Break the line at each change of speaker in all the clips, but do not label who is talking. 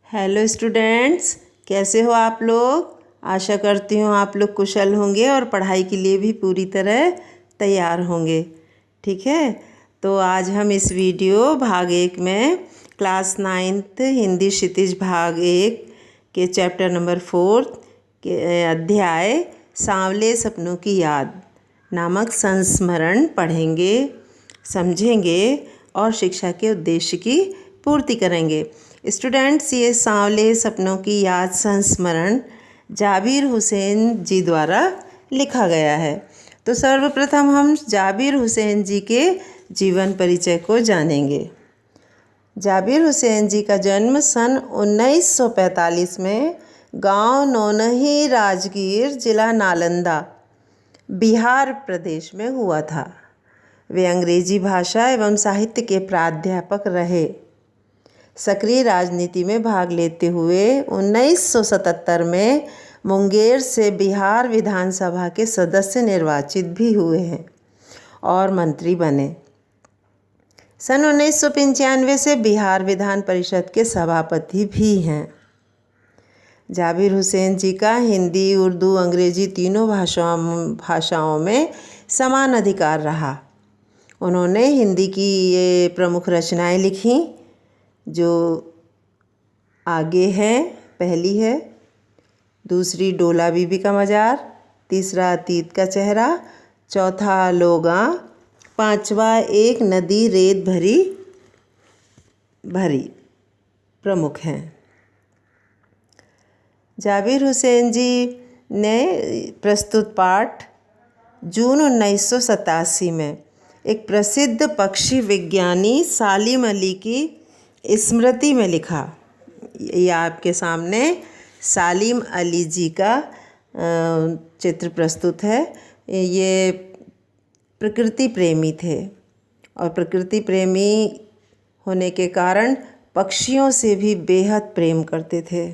Hello students, कैसे हो आप लोग। आशा करती हूँ आप लोग कुशल होंगे और पढ़ाई के लिए भी पूरी तरह तैयार होंगे। ठीक है, तो आज हम इस वीडियो भाग 1 में क्लास 9th हिंदी क्षितिज भाग 1 के चैप्टर नंबर 4 के अध्याय सांवले सपनों की याद नामक संस्मरण पढ़ेंगे, समझेंगे और शिक्षा के उद्देश्य की पूर्ति करेंगे। स्टूडेंट्स, ये सांवले सपनों की याद संस्मरण जाबिर हुसैन जी द्वारा लिखा गया है। तो सर्वप्रथम हम जाबिर हुसैन जी के जीवन परिचय को जानेंगे। जाबिर हुसैन जी का जन्म सन 1945 में गांव नौनही राजगीर, जिला नालंदा, बिहार प्रदेश में हुआ था। वे अंग्रेजी भाषा एवं साहित्य के प्राध्यापक रहे। सक्रिय राजनीति में भाग लेते हुए 1977 में मुंगेर से बिहार विधानसभा के सदस्य निर्वाचित भी हुए हैं और मंत्री बने। सन 1995 से बिहार विधान परिषद के सभापति भी हैं। जाबिर हुसैन जी का हिंदी, उर्दू, अंग्रेजी तीनों भाषाओं में समान अधिकार रहा। उन्होंने हिंदी की ये प्रमुख रचनाएं लिखीं जो आगे हैं। पहली है दूसरी डोला बीबी का मज़ार, तीसरा अतीत का चेहरा, चौथा लोगा, पांचवा एक नदी रेत भरी भरी प्रमुख हैं। जाबिर हुसैन जी ने प्रस्तुत पाठ जून 1987 में एक प्रसिद्ध पक्षी विज्ञानी सालिम अली की स्मृति में लिखा। ये आपके सामने सालिम अली जी का चित्र प्रस्तुत है। ये प्रकृति प्रेमी थे और प्रकृति प्रेमी होने के कारण पक्षियों से भी बेहद प्रेम करते थे।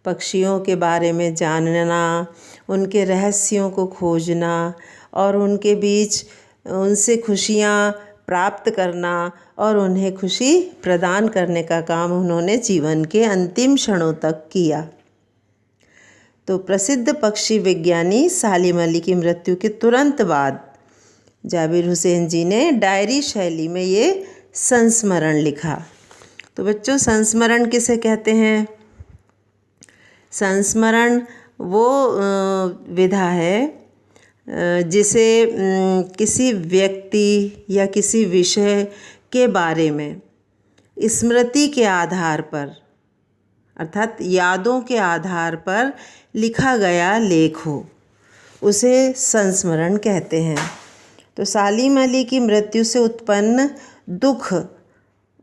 पक्षियों के बारे में जानना, उनके रहस्यों को खोजना और उनके बीच उनसे खुशियाँ प्राप्त करना और उन्हें खुशी प्रदान करने का काम उन्होंने जीवन के अंतिम क्षणों तक किया। तो प्रसिद्ध पक्षी विज्ञानी सालिम अली की मृत्यु के तुरंत बाद जाबिर हुसैन जी ने डायरी शैली में ये संस्मरण लिखा। तो बच्चों, संस्मरण किसे कहते हैं? संस्मरण वो विधा है जिसे किसी व्यक्ति या किसी विषय के बारे में स्मृति के आधार पर, अर्थात यादों के आधार पर लिखा गया लेख हो, उसे संस्मरण कहते हैं। तो सालिम अली की मृत्यु से उत्पन्न दुख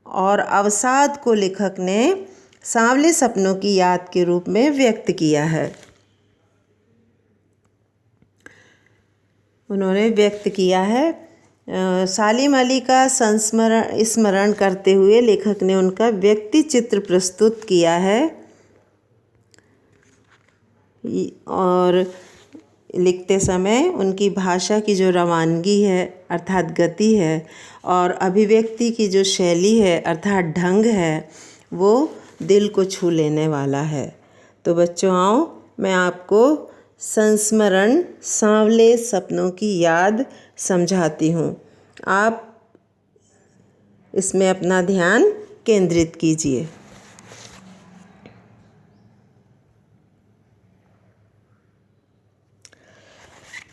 और अवसाद को लेखक ने सांवले सपनों की याद के रूप में व्यक्त किया है। उन्होंने व्यक्त किया है। सालिम अली का स्मरण करते हुए लेखक ने उनका व्यक्ति चित्र प्रस्तुत किया है और लिखते समय उनकी भाषा की जो रवानगी है अर्थात गति है और अभिव्यक्ति की जो शैली है अर्थात ढंग है, वो दिल को छू लेने वाला है। तो बच्चों, आओ मैं आपको संस्मरण सांवले सपनों की याद समझाती हूँ। आप इसमें अपना ध्यान केंद्रित कीजिए।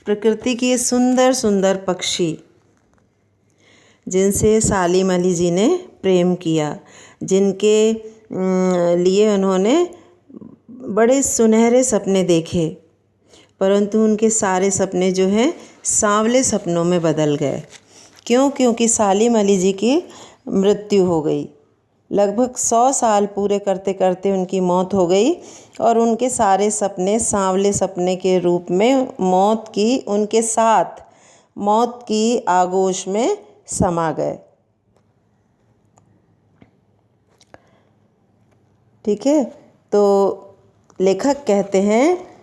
प्रकृति के सुंदर सुंदर पक्षी जिनसे सालिम अली जी ने प्रेम किया, जिनके लिए उन्होंने बड़े सुनहरे सपने देखे, परंतु उनके सारे सपने जो हैं सांवले सपनों में बदल गए। क्यों? क्योंकि सालिम अली जी की मृत्यु हो गई। लगभग 100 साल पूरे करते करते उनकी मौत हो गई और उनके सारे सपने सांवले सपने के रूप में मौत की उनके साथ मौत की आगोश में समा गए। ठीक है, तो लेखक कहते हैं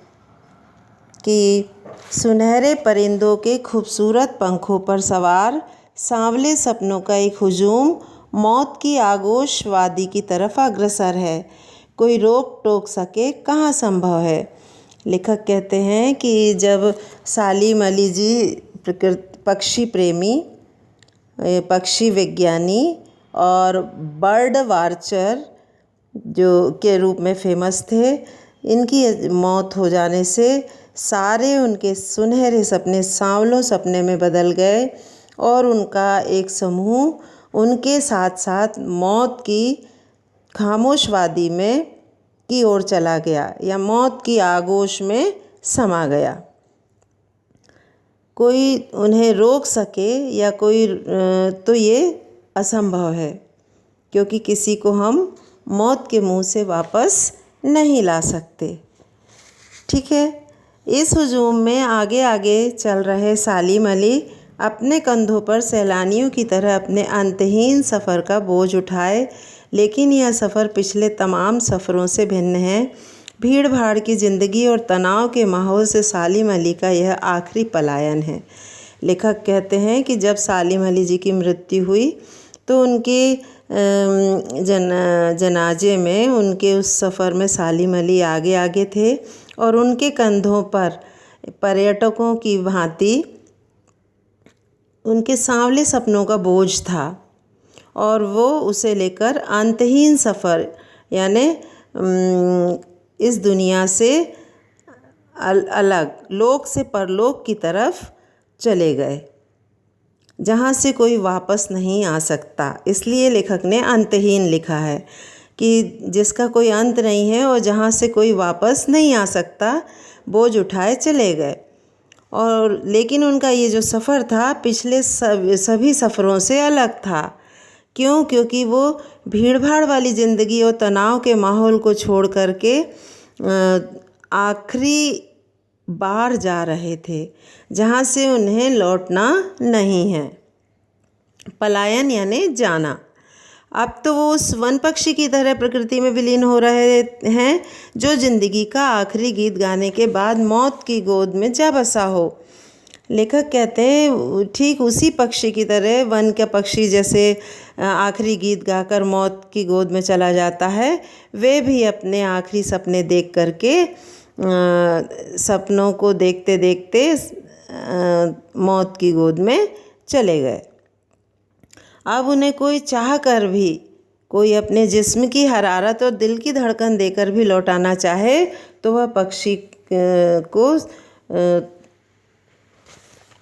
कि सुनहरे परिंदों के खूबसूरत पंखों पर सवार सांवले सपनों का एक हुजूम मौत की आगोश वादी की तरफ अग्रसर है। कोई रोक टोक सके कहाँ संभव है। लेखक कहते हैं कि जब सालिम अली जी पक्षी प्रेमी, पक्षी विज्ञानी और बर्ड वाचर जो के रूप में फेमस थे, इनकी मौत हो जाने से सारे उनके सुनहरे सपने सांवलों सपने में बदल गए और उनका एक समूह उनके साथ साथ मौत की खामोश वादी में की ओर चला गया या मौत की आगोश में समा गया। कोई उन्हें रोक सके या कोई तो ये असंभव है, क्योंकि किसी को हम मौत के मुंह से वापस नहीं ला सकते। ठीक है, इस हुजूम में आगे आगे चल रहे सालिम अली अपने कंधों पर सैलानियों की तरह अपने अंतहीन सफ़र का बोझ उठाए, लेकिन यह सफ़र पिछले तमाम सफ़रों से भिन्न है। भीड़ भाड़ की ज़िंदगी और तनाव के माहौल से सालिम अली का यह आखिरी पलायन है। लेखक कहते हैं कि जब सालिम अली जी की मृत्यु हुई तो उनके जनाजे में उनके उस सफ़र में सालिम अली आगे आगे थे और उनके कंधों पर पर्यटकों की भांति उनके सांवले सपनों का बोझ था और वो उसे लेकर अंतहीन सफ़र यानी इस दुनिया से अलग लोक से परलोक की तरफ चले गए, जहाँ से कोई वापस नहीं आ सकता। इसलिए लेखक ने अंतहीन लिखा है कि जिसका कोई अंत नहीं है और जहाँ से कोई वापस नहीं आ सकता, बोझ उठाए चले गए। और लेकिन उनका ये जो सफ़र था पिछले सभी सफ़रों से अलग था। क्यों? क्योंकि वो भीड़ भाड़ वाली ज़िंदगी और तनाव के माहौल को छोड़ करके आखिरी बार जा रहे थे, जहाँ से उन्हें लौटना नहीं है। पलायन यानी जाना। अब तो वो उस वन पक्षी की तरह प्रकृति में विलीन हो रहे हैं जो ज़िंदगी का आखिरी गीत गाने के बाद मौत की गोद में जा बसा हो। लेखक कहते हैं ठीक उसी पक्षी की तरह वन का पक्षी जैसे आखिरी गीत गाकर मौत की गोद में चला जाता है, वे भी अपने आखिरी सपने देख करके सपनों को देखते देखते मौत की गोद में चले गए। अब उन्हें कोई चाह कर भी, कोई अपने जिस्म की हरारत और दिल की धड़कन देकर भी लौटाना चाहे तो वह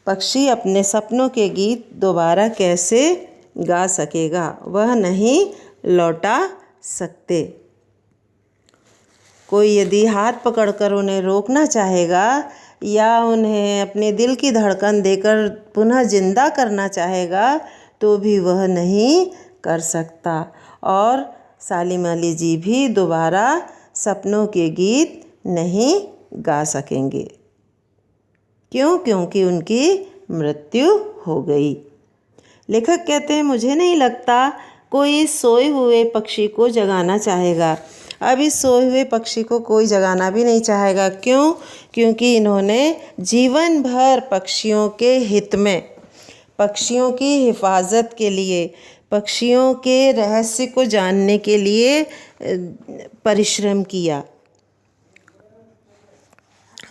पक्षी अपने सपनों के गीत दोबारा कैसे गा सकेगा? वह नहीं लौटा सकते। कोई यदि हाथ पकड़कर उन्हें रोकना चाहेगा या उन्हें अपने दिल की धड़कन देकर पुनः जिंदा करना चाहेगा तो भी वह नहीं कर सकता और सालिम अली जी भी दोबारा सपनों के गीत नहीं गा सकेंगे। क्यों? क्योंकि उनकी मृत्यु हो गई। लेखक कहते हैं मुझे नहीं लगता कोई सोए हुए पक्षी को जगाना चाहेगा। अब इस सोए हुए पक्षी को कोई जगाना भी नहीं चाहेगा। क्यों? क्योंकि इन्होंने जीवन भर पक्षियों के हित में, पक्षियों की हिफाजत के लिए, पक्षियों के रहस्य को जानने के लिए परिश्रम किया।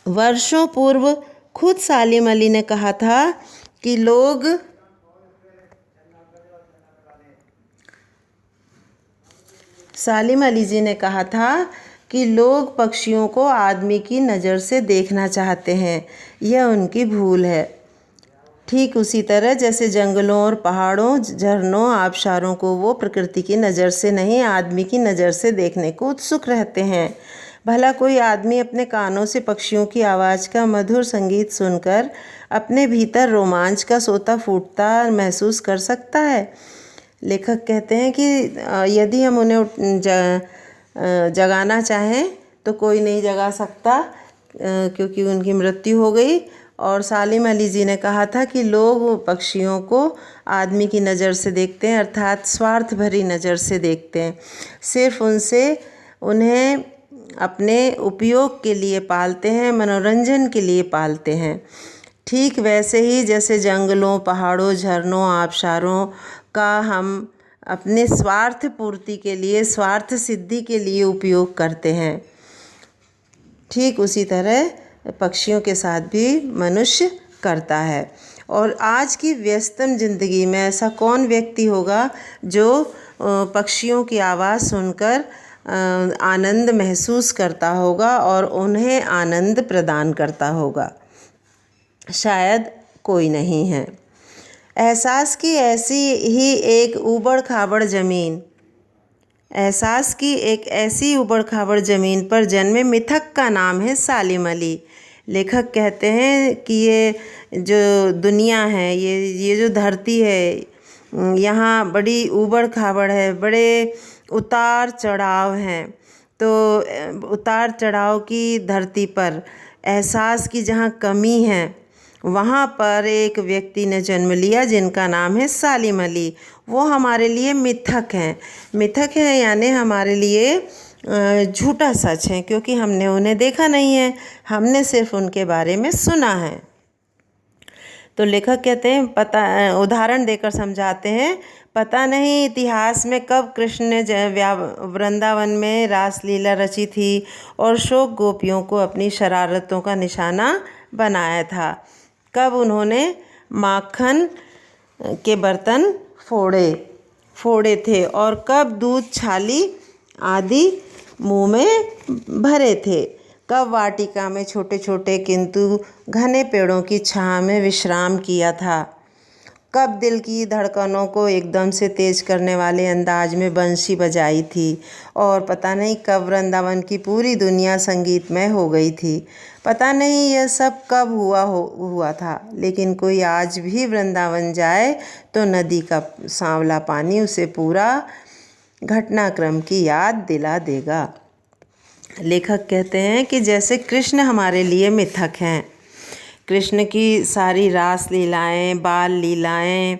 वर्षों पूर्व खुद सालिम अली ने कहा था कि सालिम अली जी ने कहा था कि लोग पक्षियों को आदमी की नज़र से देखना चाहते हैं, यह उनकी भूल है। ठीक उसी तरह जैसे जंगलों और पहाड़ों, झरनों, आबशारों को वो प्रकृति की नज़र से नहीं आदमी की नज़र से देखने को उत्सुक रहते हैं। भला कोई आदमी अपने कानों से पक्षियों की आवाज़ का मधुर संगीत सुनकर अपने भीतर रोमांच का सोता फूटता महसूस कर सकता है? लेखक कहते हैं कि यदि हम उन्हें जगाना चाहें तो कोई नहीं जगा सकता, क्योंकि उनकी मृत्यु हो गई। और सालिम अली जी ने कहा था कि लोग पक्षियों को आदमी की नज़र से देखते हैं, अर्थात स्वार्थ भरी नज़र से देखते हैं, सिर्फ उन्हें अपने उपयोग के लिए पालते हैं, मनोरंजन के लिए पालते हैं। ठीक वैसे ही जैसे जंगलों, पहाड़ों, झरनों, आबशारों का हम अपने स्वार्थ पूर्ति के लिए, स्वार्थ सिद्धि के लिए उपयोग करते हैं। ठीक उसी तरह पक्षियों के साथ भी मनुष्य करता है। और आज की व्यस्तम ज़िंदगी में ऐसा कौन व्यक्ति होगा जो पक्षियों की आवाज़ सुनकर आनंद महसूस करता होगा और उन्हें आनंद प्रदान करता होगा? शायद कोई नहीं है। एहसास की ऐसी ही एक ऊबड़ खाबड़ ज़मीन, एहसास की एक ऐसी ऊबड़ खाबड़ ज़मीन पर जन्मे मिथक का नाम है सालिम अली। लेखक कहते हैं कि ये जो दुनिया है, ये जो धरती है, यहाँ बड़ी ऊबड़ खाबड़ है, बड़े उतार चढ़ाव हैं। तो उतार चढ़ाव की धरती पर एहसास की जहाँ कमी है, वहाँ पर एक व्यक्ति ने जन्म लिया जिनका नाम है सालिम अली। वो हमारे लिए मिथक हैं। मिथक हैं यानी हमारे लिए झूठा सच है, क्योंकि हमने उन्हें देखा नहीं है, हमने सिर्फ उनके बारे में सुना है। तो लेखक कहते हैं, उदाहरण देकर समझाते हैं, पता नहीं इतिहास में कब कृष्ण ने वृंदावन में रासलीला रची थी और शोक गोपियों को अपनी शरारतों का निशाना बनाया था। कब उन्होंने माखन के बर्तन फोड़े थे और कब दूध छाली आदि मुंह में भरे थे। कब वाटिका में छोटे छोटे किंतु घने पेड़ों की छांव में विश्राम किया था। कब दिल की धड़कनों को एकदम से तेज करने वाले अंदाज में बंसी बजाई थी। और पता नहीं कब वृंदावन की पूरी दुनिया संगीतमय हो गई थी। पता नहीं यह सब कब हुआ था, लेकिन कोई आज भी वृंदावन जाए तो नदी का सांवला पानी उसे पूरा घटनाक्रम की याद दिला देगा। लेखक कहते हैं कि जैसे कृष्ण हमारे लिए मिथक हैं। कृष्ण की सारी रास लीलाएं, बाल लीलाएं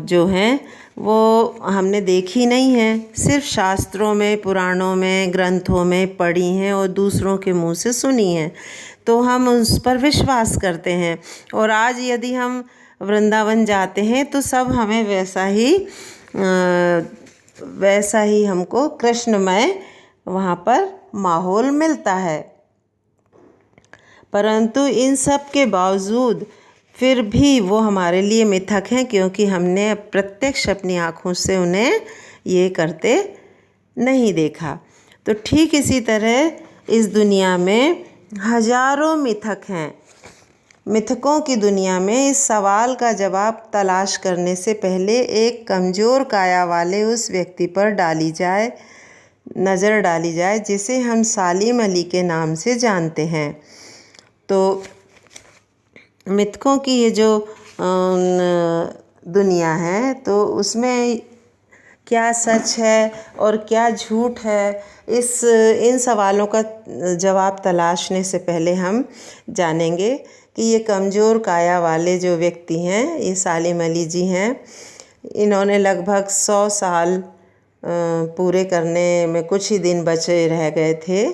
जो हैं वो हमने देखी नहीं हैं, सिर्फ शास्त्रों में, पुराणों में, ग्रंथों में पढ़ी हैं और दूसरों के मुंह से सुनी हैं। तो हम उस पर विश्वास करते हैं। और आज यदि हम वृंदावन जाते हैं तो सब हमें वैसा ही हमको कृष्णमय वहाँ पर माहौल मिलता है। परंतु इन सब के बावजूद फिर भी वो हमारे लिए मिथक हैं, क्योंकि हमने प्रत्यक्ष अपनी आँखों से उन्हें ये करते नहीं देखा। तो ठीक इसी तरह इस दुनिया में हजारों मिथक हैं। मिथकों की दुनिया में इस सवाल का जवाब तलाश करने से पहले एक कमज़ोर काया वाले उस व्यक्ति पर नज़र डाली जाए जिसे हम सालिम अली के नाम से जानते हैं। तो मिथकों की ये जो दुनिया है, तो उसमें क्या सच है और क्या झूठ है, इन सवालों का जवाब तलाशने से पहले हम जानेंगे कि ये कमज़ोर काया वाले जो व्यक्ति हैं, ये सालिम अली जी हैं। इन्होंने लगभग 100 साल पूरे करने में कुछ ही दिन बचे रह गए थे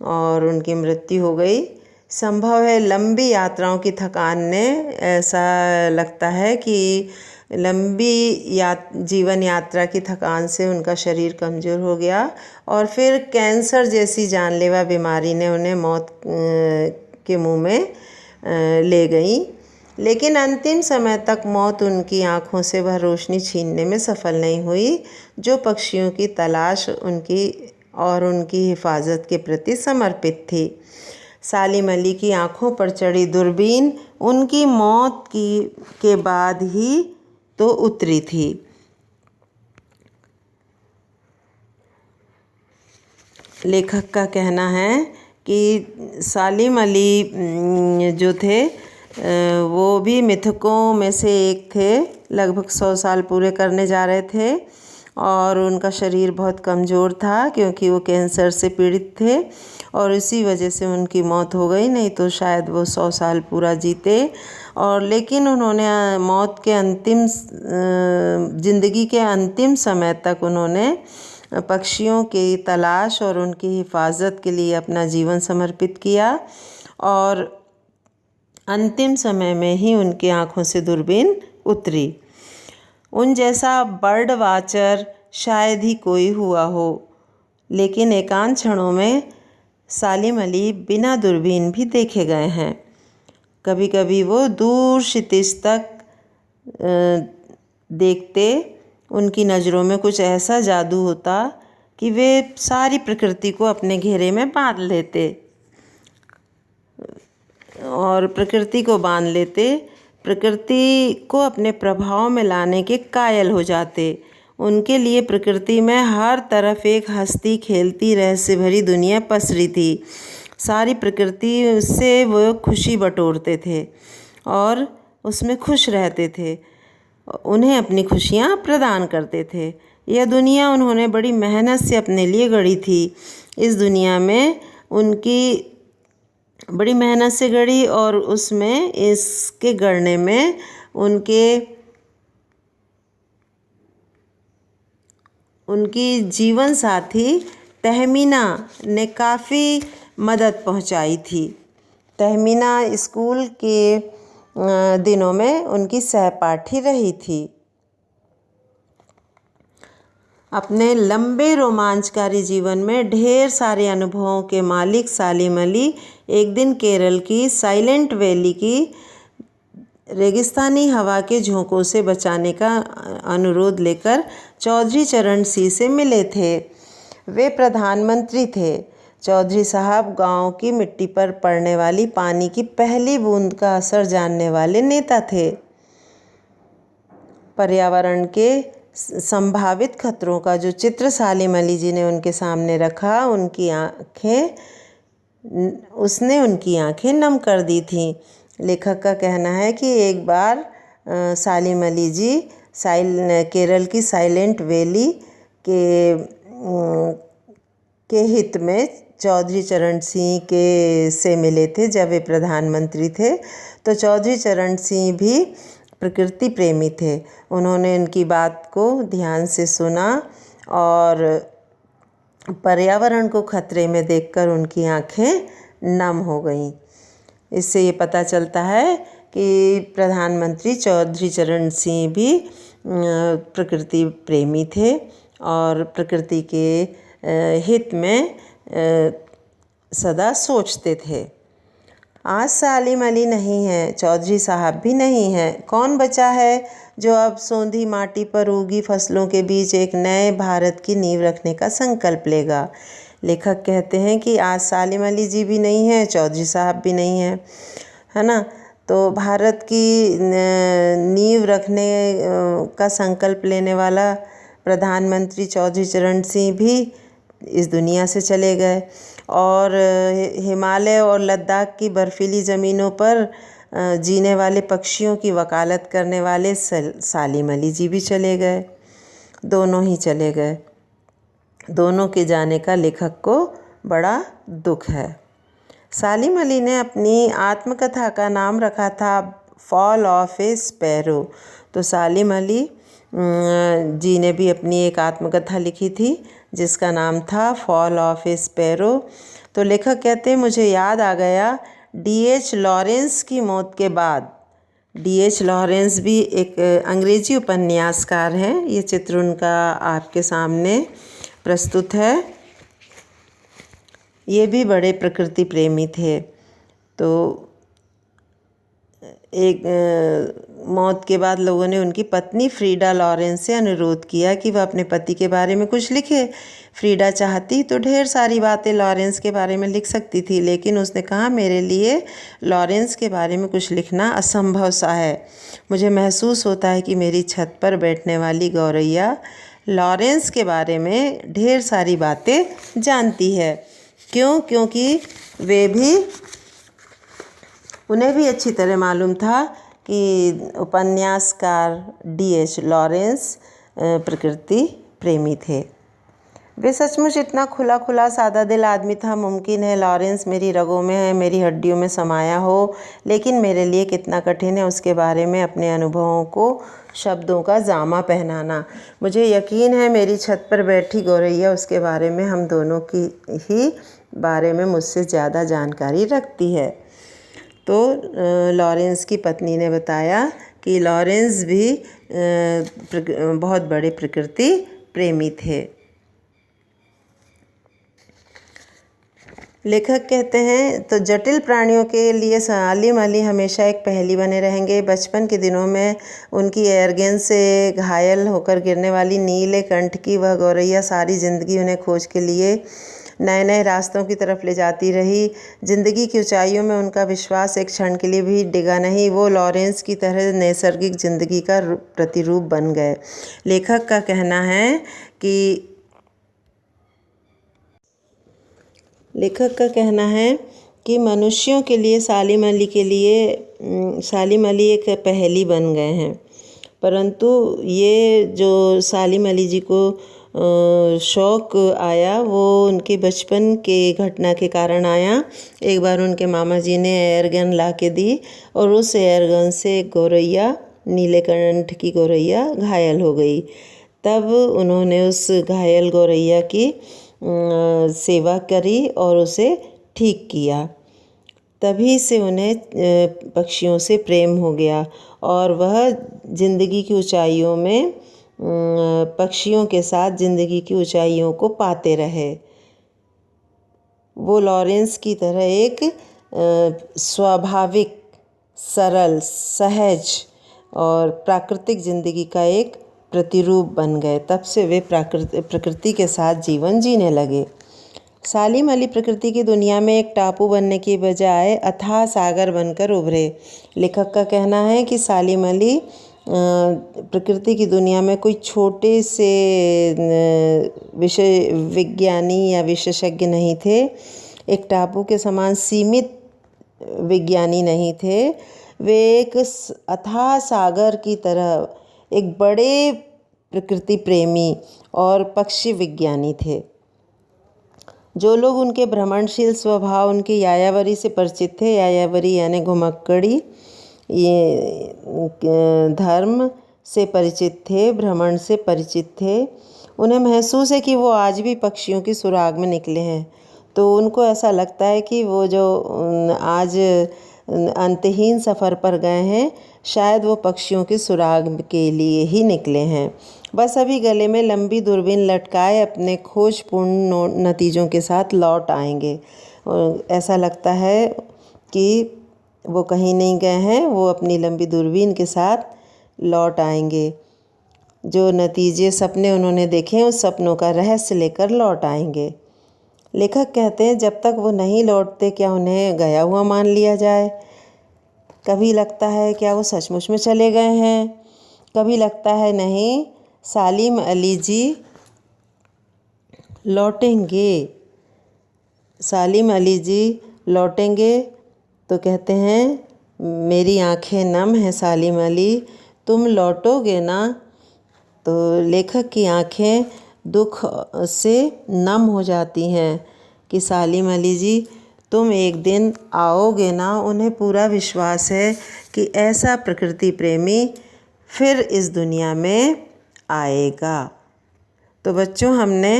और उनकी मृत्यु हो गई। संभव है लंबी यात्राओं की थकान ने, ऐसा लगता है कि लंबी जीवन यात्रा की थकान से उनका शरीर कमज़ोर हो गया और फिर कैंसर जैसी जानलेवा बीमारी ने उन्हें मौत के मुंह में ले गई। लेकिन अंतिम समय तक मौत उनकी आँखों से वह रोशनी छीनने में सफल नहीं हुई जो पक्षियों की तलाश उनकी हिफाजत के प्रति समर्पित थी। सालिम अली की आँखों पर चढ़ी दूरबीन उनकी मौत के बाद ही तो उतरी थी। लेखक का कहना है कि सालिम अली जो थे वो भी मिथकों में से एक थे। लगभग 100 साल पूरे करने जा रहे थे और उनका शरीर बहुत कमज़ोर था क्योंकि वो कैंसर से पीड़ित थे और इसी वजह से उनकी मौत हो गई, नहीं तो शायद वो 100 साल पूरा जीते। और लेकिन उन्होंने मौत के ज़िंदगी के अंतिम समय तक उन्होंने पक्षियों की तलाश और उनकी हिफाजत के लिए अपना जीवन समर्पित किया और अंतिम समय में ही उनकी आँखों से दूरबीन उतरी। उन जैसा बर्ड वाचर शायद ही कोई हुआ हो, लेकिन एकांत क्षणों में सालिम अली बिना दूरबीन भी देखे गए हैं। कभी कभी वो दूर क्षितिज तक देखते, उनकी नज़रों में कुछ ऐसा जादू होता कि वे सारी प्रकृति को अपने घेरे में बांध लेते और प्रकृति को बांध लेते, प्रकृति को अपने प्रभाव में लाने के कायल हो जाते। उनके लिए प्रकृति में हर तरफ एक हंसती खेलती रहस्य भरी दुनिया पसरी थी। सारी प्रकृति से वो खुशी बटोरते थे और उसमें खुश रहते थे, उन्हें अपनी खुशियाँ प्रदान करते थे। यह दुनिया उन्होंने बड़ी मेहनत से अपने लिए गढ़ी थी। इस दुनिया में उनकी बड़ी मेहनत से गढ़ी और उसमें इसके गढ़ने में उनकी जीवन साथी तहमीना ने काफ़ी मदद पहुंचाई थी। तहमीना स्कूल के दिनों में उनकी सहपाठी रही थी। अपने लंबे रोमांचकारी जीवन में ढेर सारे अनुभवों के मालिक सालिम अली एक दिन केरल की साइलेंट वैली की रेगिस्तानी हवा के झोंकों से बचाने का अनुरोध लेकर चौधरी चरण सिंह से मिले थे। वे प्रधानमंत्री थे। चौधरी साहब गांव की मिट्टी पर पड़ने वाली पानी की पहली बूंद का असर जानने वाले नेता थे। पर्यावरण के संभावित खतरों का जो चित्र सालिम अली जी ने उनके सामने रखा, उसने उनकी आंखें नम कर दी थीं। लेखक का कहना है कि एक बार सालिम अली जी केरल की साइलेंट वैली के हित में चौधरी चरण सिंह से मिले थे जब वे प्रधानमंत्री थे। तो चौधरी चरण सिंह भी प्रकृति प्रेमी थे। उन्होंने उनकी बात को ध्यान से सुना और पर्यावरण को खतरे में देखकर उनकी आंखें नम हो गईं। इससे ये पता चलता है कि प्रधानमंत्री चौधरी चरण सिंह भी प्रकृति प्रेमी थे और प्रकृति के हित में सदा सोचते थे। आज सालिम अली नहीं है, चौधरी साहब भी नहीं है। कौन बचा है जो अब सोंधी माटी पर उगी फसलों के बीच एक नए भारत की नींव रखने का संकल्प लेगा। लेखक कहते हैं कि आज सालिम अली जी भी नहीं है, चौधरी साहब भी नहीं है ना। तो भारत की नींव रखने का संकल्प लेने वाला प्रधानमंत्री चौधरी चरण सिंह भी इस दुनिया से चले गए और हिमालय और लद्दाख की बर्फीली ज़मीनों पर जीने वाले पक्षियों की वकालत करने वाले सालिम अली जी भी चले गए। दोनों ही चले गए। दोनों के जाने का लेखक को बड़ा दुख है। सालिम अली ने अपनी आत्मकथा का नाम रखा था फॉल ऑफ ए स्पैरो। तो सालिम अली जी ने भी अपनी एक आत्मकथा लिखी थी जिसका नाम था फॉल ऑफ ए स्पैरो। तो लेखक कहते हैं, मुझे याद आ गया D.H. लॉरेंस की मौत के बाद। D.H. लॉरेंस भी एक अंग्रेजी उपन्यासकार हैं। ये चित्र उनका आपके सामने प्रस्तुत है। ये भी बड़े प्रकृति प्रेमी थे। तो एक मौत के बाद लोगों ने उनकी पत्नी फ्रीडा लॉरेंस से अनुरोध किया कि वह अपने पति के बारे में कुछ लिखे। फ्रीडा चाहती तो ढेर सारी बातें लॉरेंस के बारे में लिख सकती थी, लेकिन उसने कहा, मेरे लिए लॉरेंस के बारे में कुछ लिखना असंभव सा है। मुझे महसूस होता है कि मेरी छत पर बैठने वाली गौरैया लॉरेंस के बारे में ढेर सारी बातें जानती है। क्योंकि उन्हें भी अच्छी तरह मालूम था कि उपन्यासकार D.H. लॉरेंस प्रकृति प्रेमी थे। वे सचमुच इतना खुला सादा दिल आदमी था। मुमकिन है लॉरेंस मेरी रगों में है, मेरी हड्डियों में समाया हो, लेकिन मेरे लिए कितना कठिन है उसके बारे में अपने अनुभवों को शब्दों का जामा पहनाना। मुझे यकीन है मेरी छत पर बैठी गौरैया उसके बारे में हम दोनों की ही बारे में मुझसे ज़्यादा जानकारी रखती है। तो लॉरेंस की पत्नी ने बताया कि लॉरेंस भी बहुत बड़े प्रकृति प्रेमी थे। लेखक कहते हैं तो जटिल प्राणियों के लिए सालिम अली हमेशा एक पहेली बने रहेंगे। बचपन के दिनों में उनकी एयरगन से घायल होकर गिरने वाली नीले कंठ की वह गौरैया सारी ज़िंदगी उन्हें खोज के लिए नए नए रास्तों की तरफ ले जाती रही। ज़िंदगी की ऊंचाइयों में उनका विश्वास एक क्षण के लिए भी डिगा नहीं। वो लॉरेंस की तरह नैसर्गिक ज़िंदगी का प्रतिरूप बन गए। लेखक का कहना है कि मनुष्यों के लिए सालिम अली एक पहेली बन गए हैं, परंतु ये जो सालिम अली जी को शौक़ आया वो उनके बचपन के घटना के कारण आया। एक बार उनके मामा जी ने एयरगन ला के दी और उस एयरगन से एक गौरैया, नीले कंठ की गौरैया घायल हो गई। तब उन्होंने उस घायल गौरैया की सेवा करी और उसे ठीक किया। तभी से उन्हें पक्षियों से प्रेम हो गया और वह ज़िंदगी की ऊंचाइयों में पक्षियों के साथ ज़िंदगी की ऊंचाइयों को पाते रहे। वो लॉरेंस की तरह एक स्वाभाविक, सरल, सहज और प्राकृतिक ज़िंदगी का एक प्रतिरूप बन गए। तब से वे प्रकृति के साथ जीवन जीने लगे। सालिम अली प्रकृति की दुनिया में एक टापू बनने की बजाय अथाह सागर बनकर उभरे। लेखक का कहना है कि सालिम अली प्रकृति की दुनिया में कोई छोटे से विषय विज्ञानी या विशेषज्ञ नहीं थे, एक टापू के समान सीमित विज्ञानी नहीं थे। वे एक अथाह सागर की तरह एक बड़े प्रकृति प्रेमी और पक्षी विज्ञानी थे। जो लोग उनके भ्रमणशील स्वभाव, उनकी यायावरी से परिचित थे, यायावरी यानी घुमक्कड़ी, ये धर्म से परिचित थे, भ्रमण से परिचित थे, उन्हें महसूस है कि वो आज भी पक्षियों की सुराग में निकले हैं। तो उनको ऐसा लगता है कि वो जो आज अंतहीन सफ़र पर गए हैं, शायद वो पक्षियों की सुराग के लिए ही निकले हैं। बस अभी गले में लंबी दूरबीन लटकाए अपने खोजपूर्ण नतीजों के साथ लौट आएंगे। ऐसा लगता है कि वो कहीं नहीं गए हैं, वो अपनी लंबी दूरबीन के साथ लौट आएंगे। जो नतीजे सपने उन्होंने देखे हैं, उस सपनों का रहस्य लेकर लौट आएंगे। लेखक कहते हैं जब तक वो नहीं लौटते क्या उन्हें गया हुआ मान लिया जाए। कभी लगता है क्या वो सचमुच में चले गए हैं, कभी लगता है नहीं, सालिम अली जी लौटेंगे, सालिम अली जी लौटेंगे। तो कहते हैं मेरी आंखें नम हैं सालिम अली, तुम लौटोगे ना। तो लेखक की आंखें दुख से नम हो जाती हैं कि सालिम अली जी तुम एक दिन आओगे ना। उन्हें पूरा विश्वास है कि ऐसा प्रकृति प्रेमी फिर इस दुनिया में आएगा। तो बच्चों, हमने